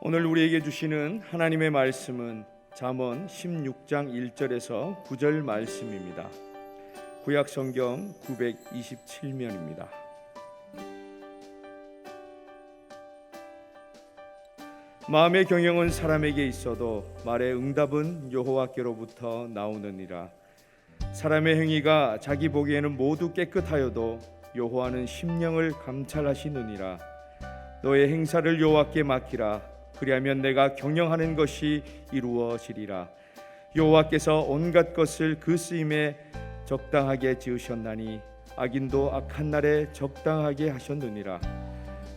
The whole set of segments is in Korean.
오늘 우리에게 주시는 하나님의 말씀은 잠언 16장 1절에서 9절 말씀입니다. 구약 성경 927면입니다. 마음의 경영은 사람에게 있어도 말의 응답은 여호와께로부터 나오느니라. 사람의 행위가 자기 보기에는 모두 깨끗하여도 여호와는 심령을 감찰하시느니라. 너의 행사를 여호와께 맡기라. 그리하면 내가 경영하는 것이 이루어지리라. 여호와께서 온갖 것을 그 쓰임에 적당하게 지으셨나니 악인도 악한 날에 적당하게 하셨느니라.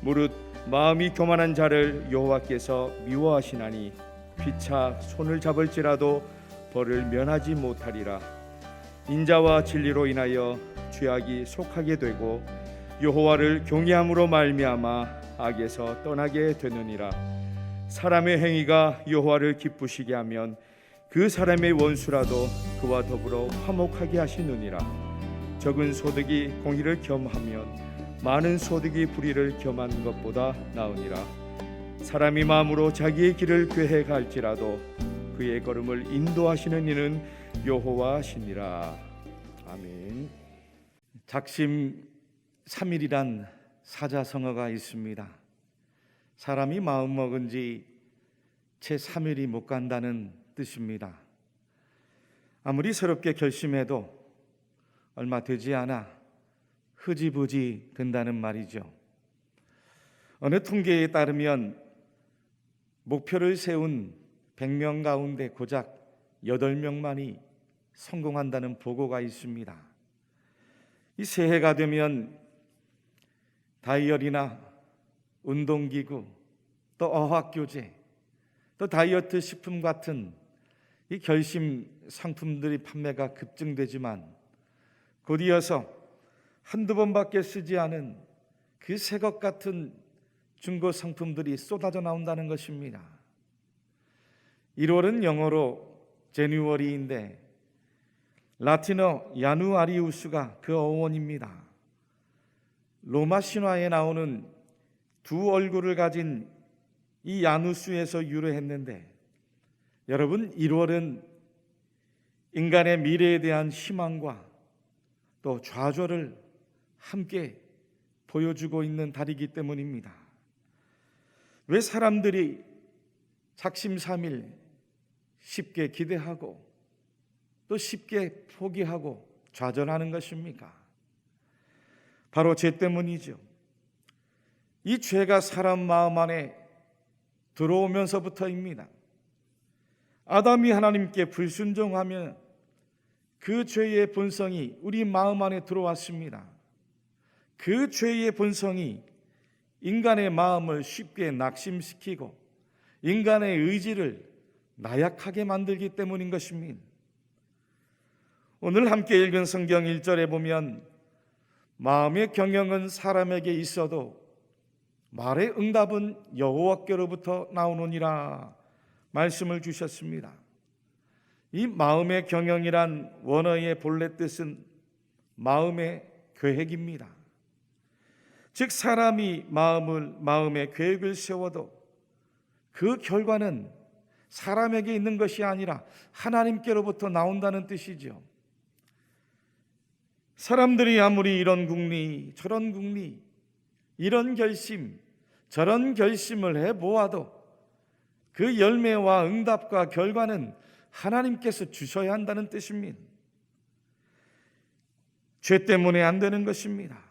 무릇 마음이 교만한 자를 여호와께서 미워하시나니 피차 손을 잡을지라도 벌을 면하지 못하리라. 인자와 진리로 인하여 죄악이 속하게 되고 여호와를 경외함으로 말미암아 악에서 떠나게 되느니라. 사람의 행위가 여호와를 기쁘시게 하면 그 사람의 원수라도 그와 더불어 화목하게 하시느니라. 적은 소득이 공의를 겸하면 많은 소득이 불의를 겸한 것보다 나으니라. 사람이 마음으로 자기의 길을 계획할지라도 그의 걸음을 인도하시는 이는 여호와시니라. 아멘. 작심 3일이란 사자성어가 있습니다. 사람이 마음먹은 지 채 3일이 못 간다는 뜻입니다. 아무리 새롭게 결심해도 얼마 되지 않아 흐지부지 된다는 말이죠. 어느 통계에 따르면 목표를 세운 100명 가운데 고작 8명만이 성공한다는 보고가 있습니다. 이 새해가 되면 다이어리나 운동기구, 또 어학교재, 또 다이어트 식품 같은 이 결심 상품들이 판매가 급증되지만 곧 이어서 한두 번밖에 쓰지 않은 그 새 것 같은 중고 상품들이 쏟아져 나온다는 것입니다. 1월은 영어로 제뉴어리인데 라틴어 야누아리우스가 그 어원입니다. 로마 신화에 나오는 두 얼굴을 가진 이 야누스에서 유래했는데, 여러분, 1월은 인간의 미래에 대한 희망과 또 좌절을 함께 보여주고 있는 달이기 때문입니다. 왜 사람들이 작심삼일 쉽게 기대하고 또 쉽게 포기하고 좌절하는 것입니까? 바로 죄 때문이죠. 이 죄가 사람 마음 안에 들어오면서부터입니다. 아담이 하나님께 불순종하며 그 죄의 본성이 우리 마음 안에 들어왔습니다. 그 죄의 본성이 인간의 마음을 쉽게 낙심시키고 인간의 의지를 나약하게 만들기 때문인 것입니다. 오늘 함께 읽은 성경 1절에 보면 마음의 경영은 사람에게 있어도 말의 응답은 여호와께로부터 나오느니라 말씀을 주셨습니다. 이 마음의 경영이란 원어의 본래 뜻은 마음의 계획입니다. 즉 사람이 마음의 계획을 세워도 그 결과는 사람에게 있는 것이 아니라 하나님께로부터 나온다는 뜻이죠. 사람들이 아무리 이런 궁리 저런 궁리 이런 결심 저런 결심을 해보아도 그 열매와 응답과 결과는 하나님께서 주셔야 한다는 뜻입니다. 죄 때문에 안 되는 것입니다.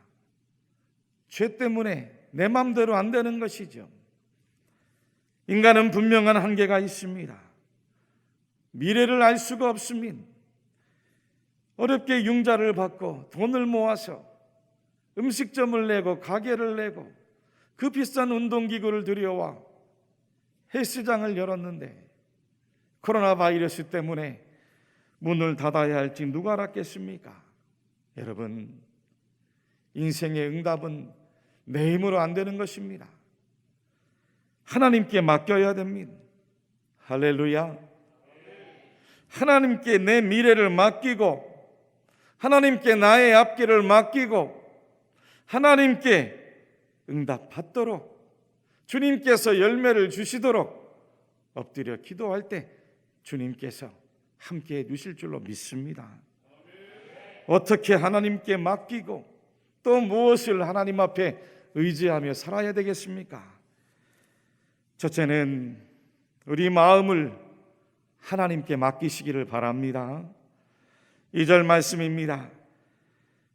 죄 때문에 내 마음대로 안 되는 것이죠. 인간은 분명한 한계가 있습니다. 미래를 알 수가 없습니다. 어렵게 융자를 받고 돈을 모아서 음식점을 내고 가게를 내고 그 비싼 운동기구를 들여와 헬스장을 열었는데 코로나 바이러스 때문에 문을 닫아야 할지 누가 알았겠습니까? 여러분, 인생의 응답은 내 힘으로 안 되는 것입니다. 하나님께 맡겨야 됩니다. 할렐루야. 하나님께 내 미래를 맡기고 하나님께 나의 앞길을 맡기고 하나님께 응답받도록 주님께서 열매를 주시도록 엎드려 기도할 때 주님께서 함께 해 주실 줄로 믿습니다. 어떻게 하나님께 맡기고 또 무엇을 하나님 앞에 의지하며 살아야 되겠습니까? 첫째는 우리 마음을 하나님께 맡기시기를 바랍니다. 2절 말씀입니다.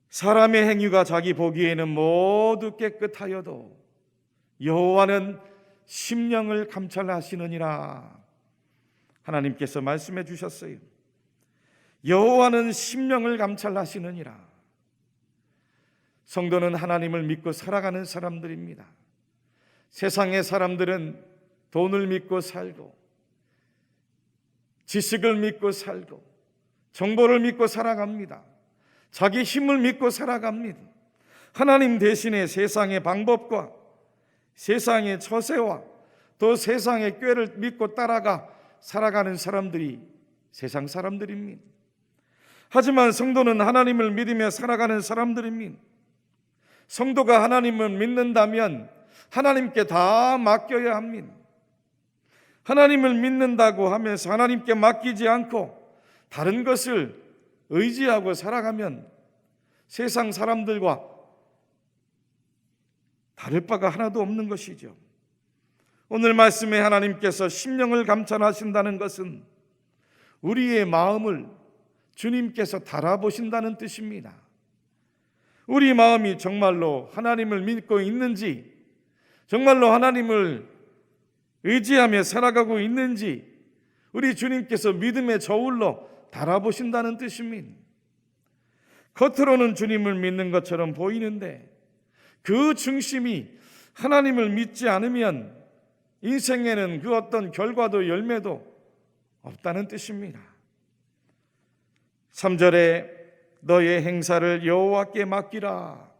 사람의 행위가 자기 보기에는 모두 깨끗하여도 여호와는 심령을 감찰하시느니라. 하나님께서 말씀해 주셨어요. 여호와는 심령을 감찰하시느니라. 성도는 하나님을 믿고 살아가는 사람들입니다. 세상의 사람들은 돈을 믿고 살고 지식을 믿고 살고 정보를 믿고 살아갑니다. 자기 힘을 믿고 살아갑니다. 하나님 대신에 세상의 방법과 세상의 처세와 또 세상의 꾀를 믿고 따라가 살아가는 사람들이 세상 사람들입니다. 하지만 성도는 하나님을 믿으며 살아가는 사람들입니다. 성도가 하나님을 믿는다면 하나님께 다 맡겨야 합니다. 하나님을 믿는다고 하면서 하나님께 맡기지 않고 다른 것을 의지하고 살아가면 세상 사람들과 다를 바가 하나도 없는 것이죠. 오늘 말씀에 하나님께서 심령을 감찰하신다는 것은 우리의 마음을 주님께서 달아보신다는 뜻입니다. 우리 마음이 정말로 하나님을 믿고 있는지, 정말로 하나님을 의지하며 살아가고 있는지 우리 주님께서 믿음의 저울로 달아보신다는 뜻입니다. 겉으로는 주님을 믿는 것처럼 보이는데 그 중심이 하나님을 믿지 않으면 인생에는 그 어떤 결과도 열매도 없다는 뜻입니다. 3절에 너의 행사를 여호와께 맡기라.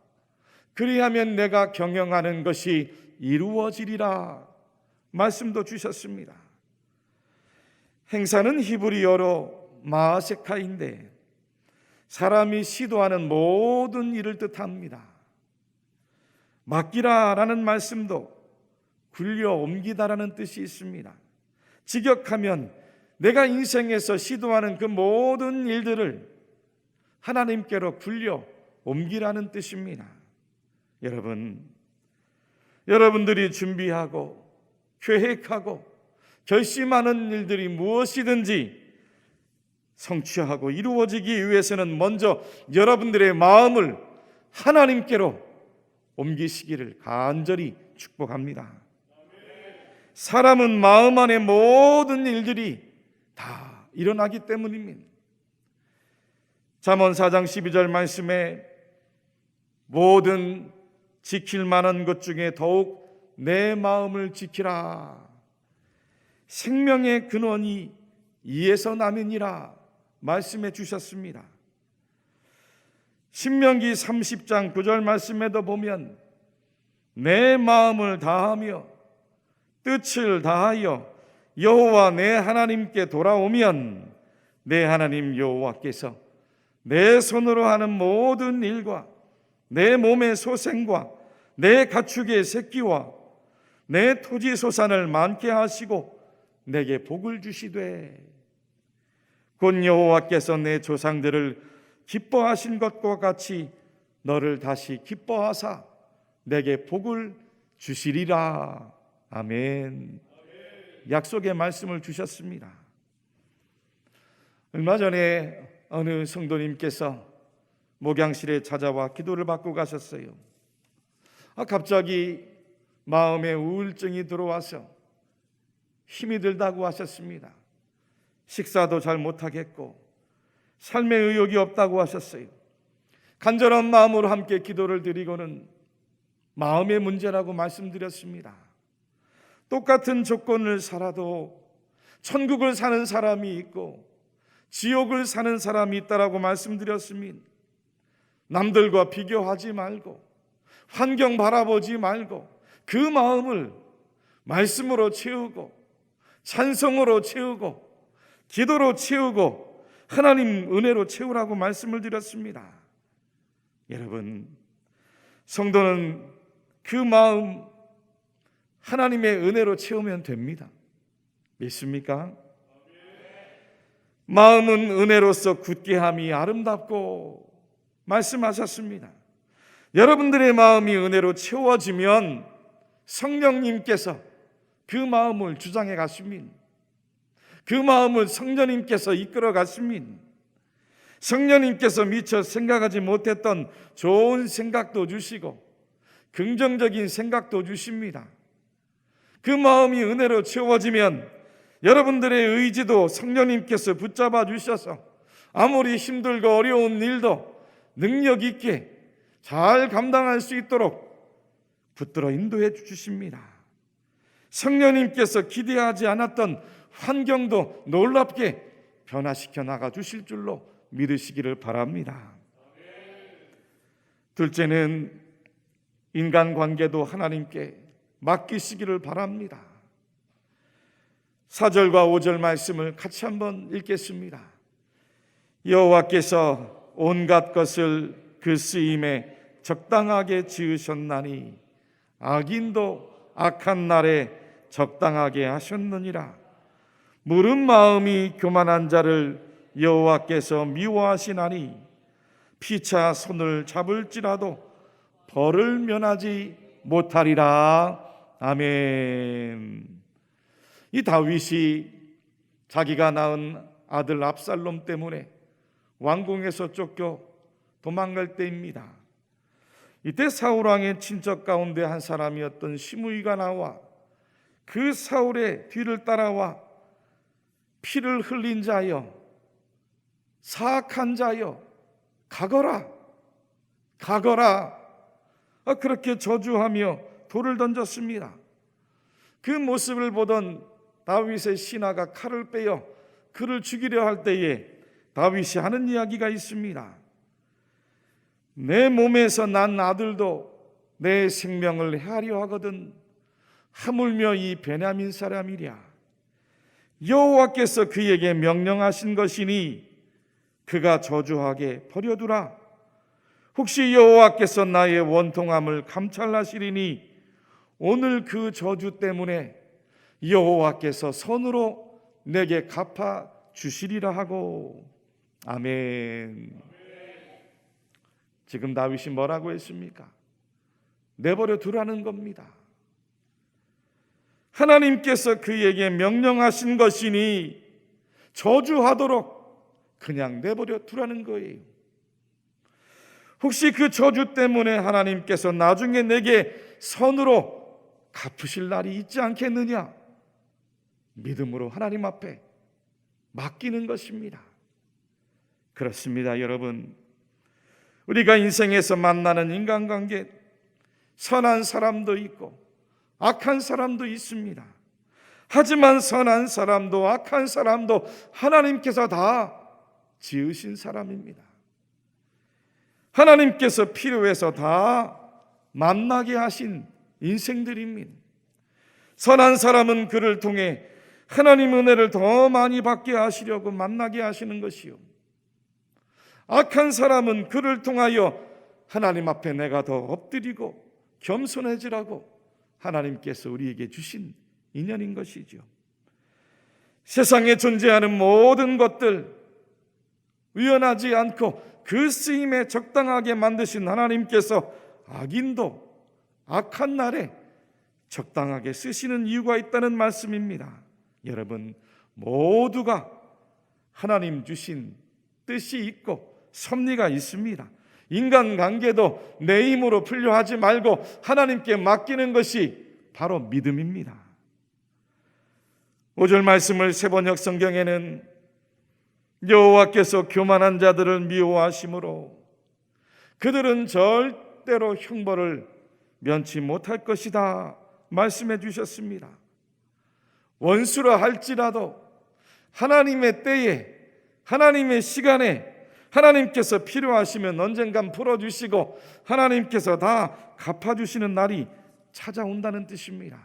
그리하면 내가 경영하는 것이 이루어지리라. 말씀도 주셨습니다. 행사는 히브리어로 마아세카인데 사람이 시도하는 모든 일을 뜻합니다. 맡기라라는 말씀도 굴려 옮기다라는 뜻이 있습니다. 직역하면 내가 인생에서 시도하는 그 모든 일들을 하나님께로 굴려 옮기라는 뜻입니다. 여러분들이 준비하고 계획하고 결심하는 일들이 무엇이든지 성취하고 이루어지기 위해서는 먼저 여러분들의 마음을 하나님께로 옮기시기를 간절히 축복합니다. 사람은 마음 안에 모든 일들이 다 일어나기 때문입니다. 잠언 4장 12절 말씀에 모든 지킬 만한 것 중에 더욱 내 마음을 지키라. 생명의 근원이 이에서 남이니라 말씀해 주셨습니다. 신명기 30장 9절 말씀에도 보면 내 마음을 다하며 뜻을 다하여 여호와 내 하나님께 돌아오면 내 하나님 여호와께서 내 손으로 하는 모든 일과 내 몸의 소생과 내 가축의 새끼와 내 토지 소산을 많게 하시고 내게 복을 주시되 곧 여호와께서 내 조상들을 기뻐하신 것과 같이 너를 다시 기뻐하사 내게 복을 주시리라. 아멘. 약속의 말씀을 주셨습니다. 얼마 전에 어느 성도님께서 목양실에 찾아와 기도를 받고 가셨어요. 갑자기 마음에 우울증이 들어와서 힘이 들다고 하셨습니다. 식사도 잘 못하겠고 삶의 의욕이 없다고 하셨어요. 간절한 마음으로 함께 기도를 드리고는 마음의 문제라고 말씀드렸습니다. 똑같은 조건을 살아도 천국을 사는 사람이 있고 지옥을 사는 사람이 있다라고 말씀드렸습니다. 남들과 비교하지 말고 환경 바라보지 말고 그 마음을 말씀으로 채우고 찬송으로 채우고 기도로 채우고 하나님 은혜로 채우라고 말씀을 드렸습니다. 여러분, 성도는 그 마음 하나님의 은혜로 채우면 됩니다. 믿습니까? 마음은 은혜로서 굳게 함이 아름답고 말씀하셨습니다. 여러분들의 마음이 은혜로 채워지면 성령님께서 그 마음을 주장해 가십니다. 그 마음을 성령님께서 이끌어 가십니다. 성령님께서 미처 생각하지 못했던 좋은 생각도 주시고 긍정적인 생각도 주십니다. 그 마음이 은혜로 채워지면 여러분들의 의지도 성령님께서 붙잡아 주셔서 아무리 힘들고 어려운 일도 능력 있게 잘 감당할 수 있도록 붙들어 인도해 주십니다. 성령님께서 기대하지 않았던 환경도 놀랍게 변화시켜 나가 주실 줄로 믿으시기를 바랍니다. 둘째는 인간관계도 하나님께 맡기시기를 바랍니다. 4절과 5절 말씀을 같이 한번 읽겠습니다. 여호와께서 온갖 것을 그 쓰임에 적당하게 지으셨나니 악인도 악한 날에 적당하게 하셨느니라. 무른 마음이 교만한 자를 여호와께서 미워하시나니 피차 손을 잡을지라도 벌을 면하지 못하리라. 아멘. 이 다윗이 자기가 낳은 아들 압살롬 때문에 왕궁에서 쫓겨 도망갈 때입니다. 이때 사울왕의 친척 가운데 한 사람이었던 시므이가 나와 그 사울의 뒤를 따라와 피를 흘린 자여, 사악한 자여, 가거라, 가거라, 그렇게 저주하며 돌을 던졌습니다. 그 모습을 보던 다윗의 신하가 칼을 빼어 그를 죽이려 할 때에 다윗이 하는 이야기가 있습니다. 내 몸에서 난 아들도 내 생명을 해하려 하거든 하물며 이 베냐민 사람이랴. 여호와께서 그에게 명령하신 것이니 그가 저주하게 버려두라. 혹시 여호와께서 나의 원통함을 감찰하시리니 오늘 그 저주 때문에 여호와께서 선으로 내게 갚아 주시리라 하고. 아멘. 지금 다윗이 뭐라고 했습니까? 내버려 두라는 겁니다. 하나님께서 그에게 명령하신 것이니 저주하도록 그냥 내버려 두라는 거예요. 혹시 그 저주 때문에 하나님께서 나중에 내게 선으로 갚으실 날이 있지 않겠느냐? 믿음으로 하나님 앞에 맡기는 것입니다. 그렇습니다, 여러분. 우리가 인생에서 만나는 인간관계, 선한 사람도 있고 악한 사람도 있습니다. 하지만 선한 사람도 악한 사람도 하나님께서 다 지으신 사람입니다. 하나님께서 필요해서 다 만나게 하신 인생들입니다. 선한 사람은 그를 통해 하나님 은혜를 더 많이 받게 하시려고 만나게 하시는 것이요, 악한 사람은 그를 통하여 하나님 앞에 내가 더 엎드리고 겸손해지라고 하나님께서 우리에게 주신 인연인 것이죠. 세상에 존재하는 모든 것들 우연하지 않고 그 쓰임에 적당하게 만드신 하나님께서 악인도 악한 날에 적당하게 쓰시는 이유가 있다는 말씀입니다. 여러분, 모두가 하나님 주신 뜻이 있고 섭리가 있습니다. 인간관계도 내 힘으로 풀려 하지 말고 하나님께 맡기는 것이 바로 믿음입니다. 5절 말씀을 세번역 성경에는 여호와께서 교만한 자들을 미워하심으로 그들은 절대로 형벌을 면치 못할 것이다 말씀해 주셨습니다. 원수라 할지라도 하나님의 때에, 하나님의 시간에 하나님께서 필요하시면 언젠간 풀어주시고 하나님께서 다 갚아주시는 날이 찾아온다는 뜻입니다.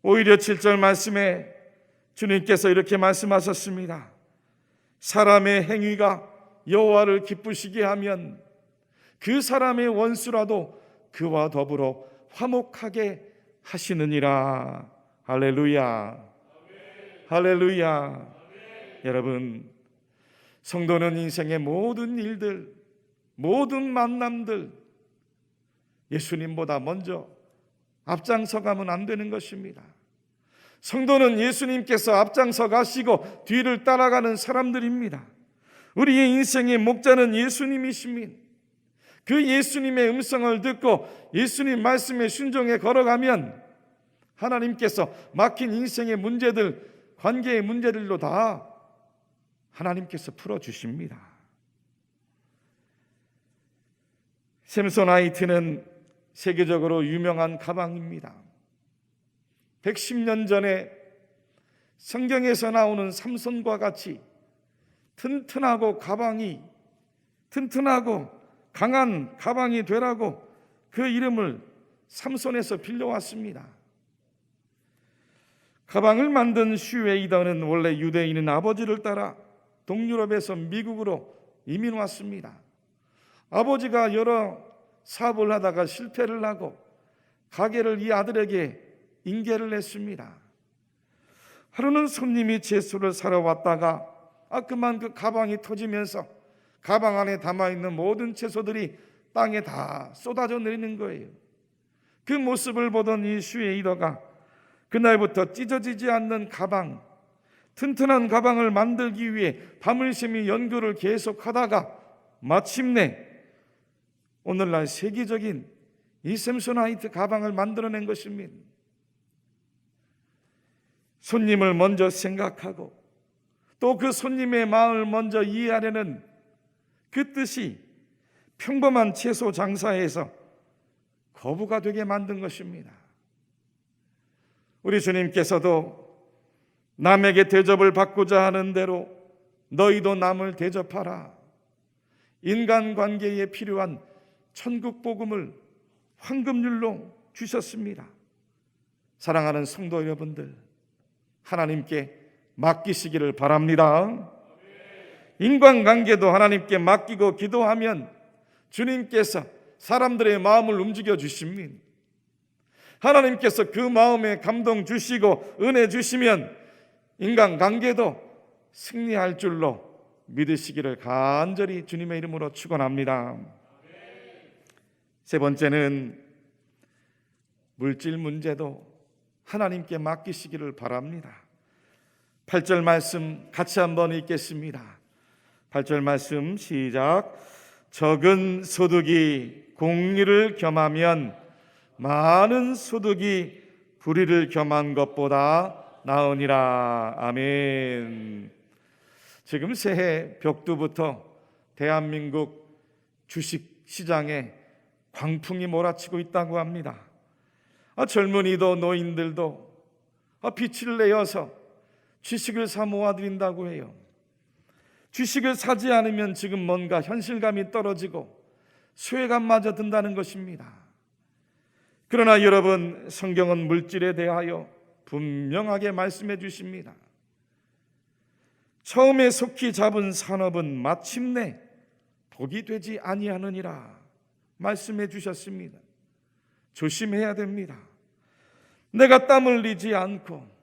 오히려 7절 말씀에 주님께서 이렇게 말씀하셨습니다. 사람의 행위가 여호와를 기쁘시게 하면 그 사람의 원수라도 그와 더불어 화목하게 하시느니라. 할렐루야. 할렐루야. 여러분, 성도는 인생의 모든 일들, 모든 만남들 예수님보다 먼저 앞장서 가면 안 되는 것입니다. 성도는 예수님께서 앞장서 가시고 뒤를 따라가는 사람들입니다. 우리의 인생의 목자는 예수님이십니다. 그 예수님의 음성을 듣고 예수님 말씀에 순종해 걸어가면 하나님께서 막힌 인생의 문제들, 관계의 문제들도 다 하나님께서 풀어주십니다. 샘소나이트는 세계적으로 유명한 가방입니다. 110년 전에 성경에서 나오는 삼손과 같이 튼튼하고 강한 가방이 되라고 그 이름을 삼손에서 빌려왔습니다. 가방을 만든 슈웨이더는 원래 유대인인 아버지를 따라 동유럽에서 미국으로 이민 왔습니다. 아버지가 여러 사업을 하다가 실패를 하고 가게를 이 아들에게 인계를 했습니다. 하루는 손님이 채소를 사러 왔다가 그만 그 가방이 터지면서 가방 안에 담아있는 모든 채소들이 땅에 다 쏟아져 내리는 거예요. 그 모습을 보던 이 슈웨이더가 그날부터 찢어지지 않는 가방, 튼튼한 가방을 만들기 위해 밤을 새며 연구를 계속하다가 마침내 오늘날 세계적인 이 샘소나이트 가방을 만들어낸 것입니다. 손님을 먼저 생각하고 또 그 손님의 마음을 먼저 이해하려는 그 뜻이 평범한 채소 장사에서 거부가 되게 만든 것입니다. 우리 주님께서도 남에게 대접을 받고자 하는 대로 너희도 남을 대접하라. 인간관계에 필요한 천국 복음을 황금률로 주셨습니다. 사랑하는 성도 여러분들, 하나님께 맡기시기를 바랍니다. 인간관계도 하나님께 맡기고 기도하면 주님께서 사람들의 마음을 움직여 주십니다. 하나님께서 그 마음에 감동 주시고 은혜 주시면 인간관계도 승리할 줄로 믿으시기를 간절히 주님의 이름으로 축원합니다. 세 번째는 물질 문제도 하나님께 맡기시기를 바랍니다. 8절 말씀 같이 한번 읽겠습니다. 8절 말씀 시작. 적은 소득이 공의를 겸하면 많은 소득이 불의를 겸한 것보다 나으니라. 아멘. 지금 새해 벽두부터 대한민국 주식시장에 광풍이 몰아치고 있다고 합니다. 젊은이도 노인들도 빛을 내어서 주식을 사 모아드린다고 해요. 주식을 사지 않으면 지금 뭔가 현실감이 떨어지고 소외감마저 든다는 것입니다. 그러나 여러분, 성경은 물질에 대하여 분명하게 말씀해 주십니다. 처음에 속히 잡은 산업은 마침내 복이 되지 아니하느니라 말씀해 주셨습니다. 조심해야 됩니다. 내가 땀 흘리지 않고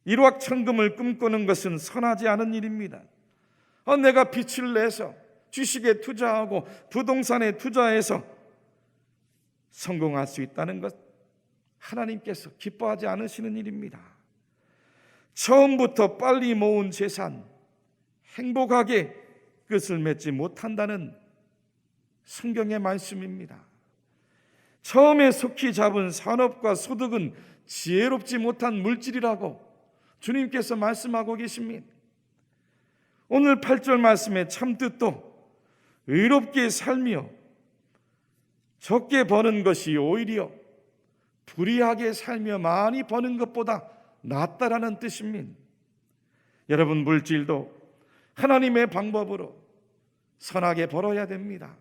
일확천금을 꿈꾸는 것은 선하지 않은 일입니다. 내가 빛을 내서 주식에 투자하고 부동산에 투자해서 성공할 수 있다는 것, 하나님께서 기뻐하지 않으시는 일입니다. 처음부터 빨리 모은 재산, 행복하게 끝을 맺지 못한다는 성경의 말씀입니다. 처음에 속히 잡은 산업과 소득은 지혜롭지 못한 물질이라고 주님께서 말씀하고 계십니다. 오늘 8절 말씀의 참뜻도 의롭게 살며 적게 버는 것이 오히려 불의하게 살며 많이 버는 것보다 낫다라는 뜻입니다. 여러분, 물질도 하나님의 방법으로 선하게 벌어야 됩니다.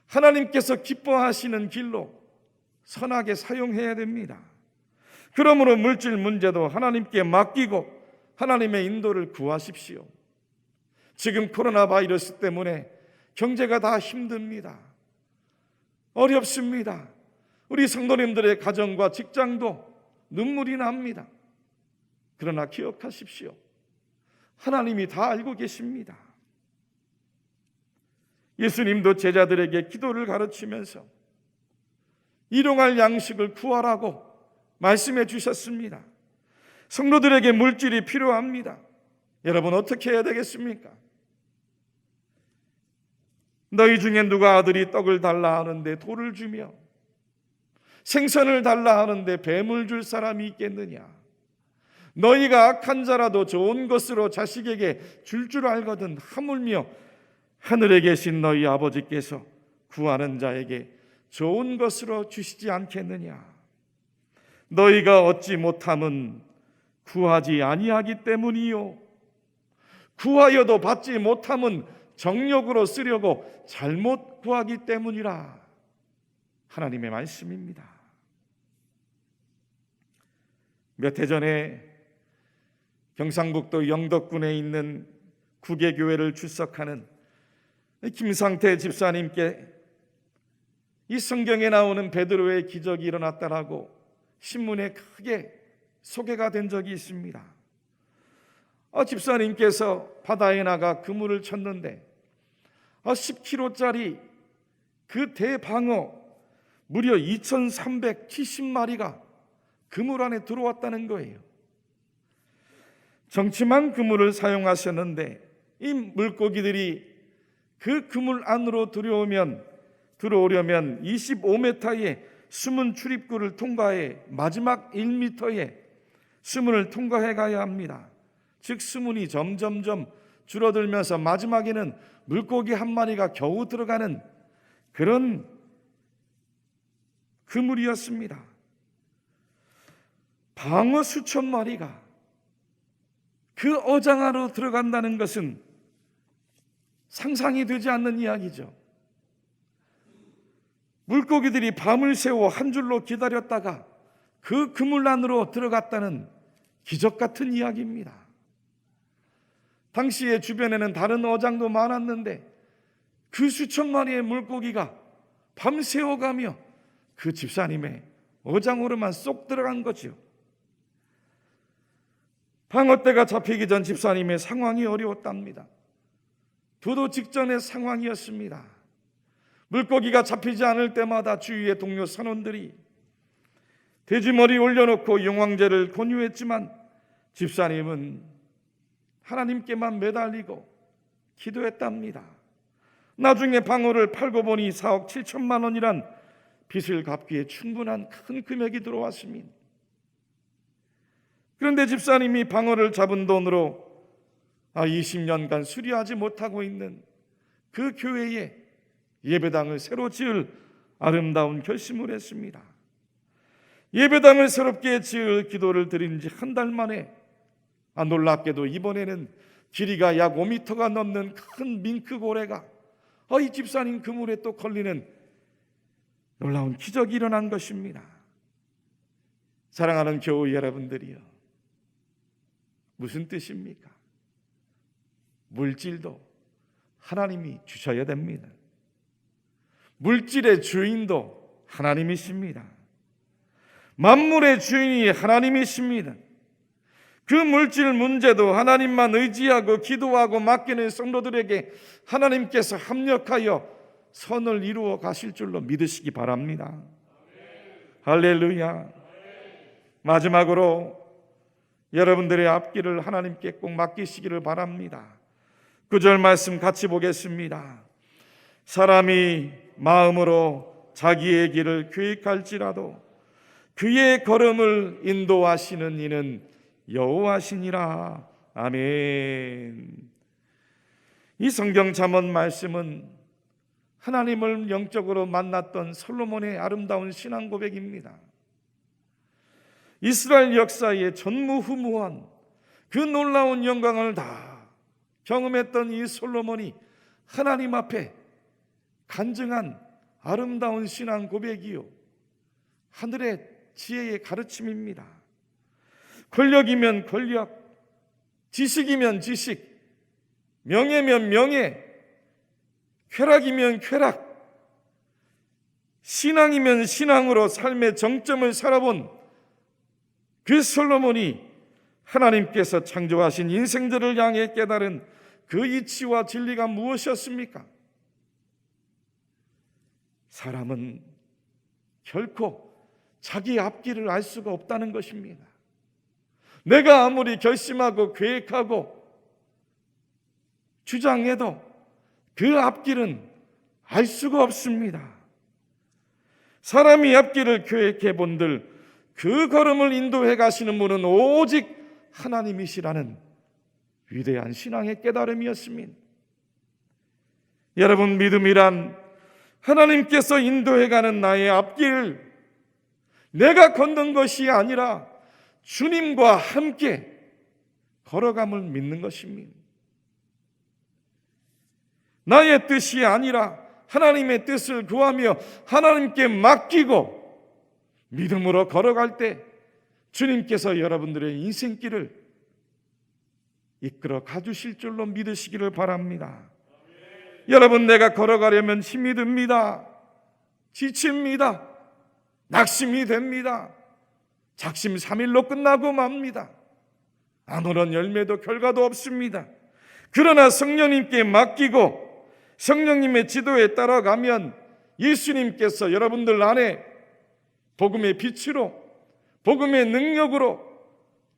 하나님께서 기뻐하시는 길로 선하게 사용해야 됩니다. 그러므로 물질 문제도 하나님께 맡기고 하나님의 인도를 구하십시오. 지금 코로나 바이러스 때문에 경제가 다 힘듭니다. 어렵습니다. 우리 성도님들의 가정과 직장도 눈물이 납니다. 그러나 기억하십시오. 하나님이 다 알고 계십니다. 예수님도 제자들에게 기도를 가르치면서 일용할 양식을 구하라고 말씀해 주셨습니다. 성도들에게 물질이 필요합니다. 여러분 어떻게 해야 되겠습니까? 너희 중에 누가 아들이 떡을 달라 하는데 돌을 주며 생선을 달라 하는데 뱀을 줄 사람이 있겠느냐? 너희가 악한 자라도 좋은 것으로 자식에게 줄 알거든 하물며 하늘에 계신 너희 아버지께서 구하는 자에게 좋은 것으로 주시지 않겠느냐? 너희가 얻지 못함은 구하지 아니하기 때문이요, 구하여도 받지 못함은 정욕으로 쓰려고 잘못 구하기 때문이라. 하나님의 말씀입니다. 몇 해 전에 경상북도 영덕군에 있는 구계교회를 출석하는 김상태 집사님께 이 성경에 나오는 베드로의 기적이 일어났다라고 신문에 크게 소개가 된 적이 있습니다. 집사님께서 바다에 나가 그물을 쳤는데 10kg짜리 그 대방어 무려 2370마리가 그물 안에 들어왔다는 거예요. 정침한 그물을 사용하셨는데 이 물고기들이 그 그물 안으로 들어오려면 25m의 수문 출입구를 통과해 마지막 1m의 수문을 통과해 가야 합니다. 즉 수문이 점점점 줄어들면서 마지막에는 물고기 한 마리가 겨우 들어가는 그런 그물이었습니다. 방어 수천 마리가 그 어장 안으로 들어간다는 것은 상상이 되지 않는 이야기죠. 물고기들이 밤을 새워 한 줄로 기다렸다가 그 그물 안으로 들어갔다는 기적 같은 이야기입니다. 당시에 주변에는 다른 어장도 많았는데 그 수천 마리의 물고기가 밤새워가며 그 집사님의 어장으로만 쏙 들어간 거죠. 방어대가 잡히기 전 집사님의 상황이 어려웠답니다. 도도 직전의 상황이었습니다. 물고기가 잡히지 않을 때마다 주위의 동료 선원들이 돼지머리 올려놓고 용왕제를 권유했지만 집사님은 하나님께만 매달리고 기도했답니다. 나중에 방어를 팔고 보니 4억 7천만 원이란 빚을 갚기에 충분한 큰 금액이 들어왔습니다. 그런데 집사님이 방어를 잡은 돈으로 20년간 수리하지 못하고 있는 그 교회에 예배당을 새로 지을 아름다운 결심을 했습니다. 예배당을 새롭게 지을 기도를 드린 지 한 달 만에 놀랍게도 이번에는 길이가 약 5m가 넘는 큰 밍크고래가 이 집사님 그물에 또 걸리는 놀라운 기적이 일어난 것입니다. 사랑하는 교우 여러분들이요, 무슨 뜻입니까? 물질도 하나님이 주셔야 됩니다. 물질의 주인도 하나님이십니다. 만물의 주인이 하나님이십니다. 그 물질 문제도 하나님만 의지하고 기도하고 맡기는 성도들에게 하나님께서 합력하여 선을 이루어 가실 줄로 믿으시기 바랍니다. 할렐루야. 마지막으로 여러분들의 앞길을 하나님께 꼭 맡기시기를 바랍니다. 9절 말씀 같이 보겠습니다. 사람이 마음으로 자기의 길을 계획할지라도 그의 걸음을 인도하시는 이는 여호와시니라. 아멘. 이 성경 잠언 말씀은 하나님을 영적으로 만났던 솔로몬의 아름다운 신앙 고백입니다. 이스라엘 역사의 전무후무한 그 놀라운 영광을 다 경험했던 이 솔로몬이 하나님 앞에 간증한 아름다운 신앙 고백이요, 하늘의 지혜의 가르침입니다. 권력이면 권력, 지식이면 지식, 명예면 명예, 쾌락이면 쾌락, 신앙이면 신앙으로 삶의 정점을 살아본 그 솔로몬이 하나님께서 창조하신 인생들을 향해 깨달은 그 이치와 진리가 무엇이었습니까? 사람은 결코 자기 앞길을 알 수가 없다는 것입니다. 내가 아무리 결심하고 계획하고 주장해도 그 앞길은 알 수가 없습니다. 사람이 앞길을 계획해 본들 그 걸음을 인도해 가시는 분은 오직 하나님이시라는 위대한 신앙의 깨달음이었습니다. 여러분, 믿음이란 하나님께서 인도해가는 나의 앞길, 내가 걷는 것이 아니라 주님과 함께 걸어감을 믿는 것입니다. 나의 뜻이 아니라 하나님의 뜻을 구하며 하나님께 맡기고 믿음으로 걸어갈 때 주님께서 여러분들의 인생길을 이끌어 가주실 줄로 믿으시기를 바랍니다. 여러분, 내가 걸어가려면 힘이 듭니다. 지칩니다. 낙심이 됩니다. 작심삼일로 끝나고 맙니다. 아무런 열매도 결과도 없습니다. 그러나 성령님께 맡기고 성령님의 지도에 따라가면 예수님께서 여러분들 안에 복음의 빛으로, 복음의 능력으로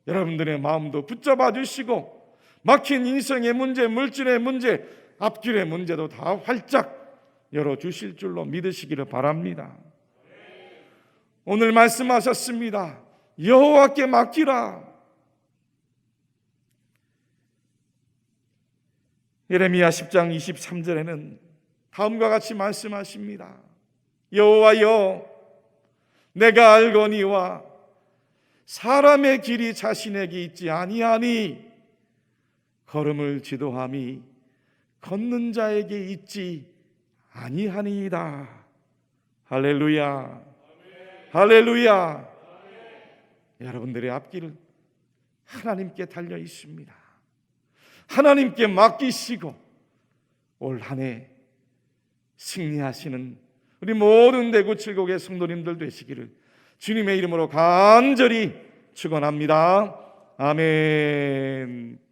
여러분들의 마음도 붙잡아 주시고 막힌 인생의 문제, 물질의 문제, 앞길의 문제도 다 활짝 열어주실 줄로 믿으시기를 바랍니다. 오늘 말씀하셨습니다. 여호와께 맡기라. 예레미야 10장 23절에는 다음과 같이 말씀하십니다. 여호와여, 내가 알거니와 사람의 길이 자신에게 있지 아니하니 걸음을 지도함이 걷는 자에게 있지 아니하니이다. 할렐루야, 할렐루야. 여러분들의 앞길은 하나님께 달려 있습니다. 하나님께 맡기시고 올 한 해 승리하시는 우리 모든 대구 칠곡의 성도님들 되시기를 주님의 이름으로 간절히 축원합니다. 아멘.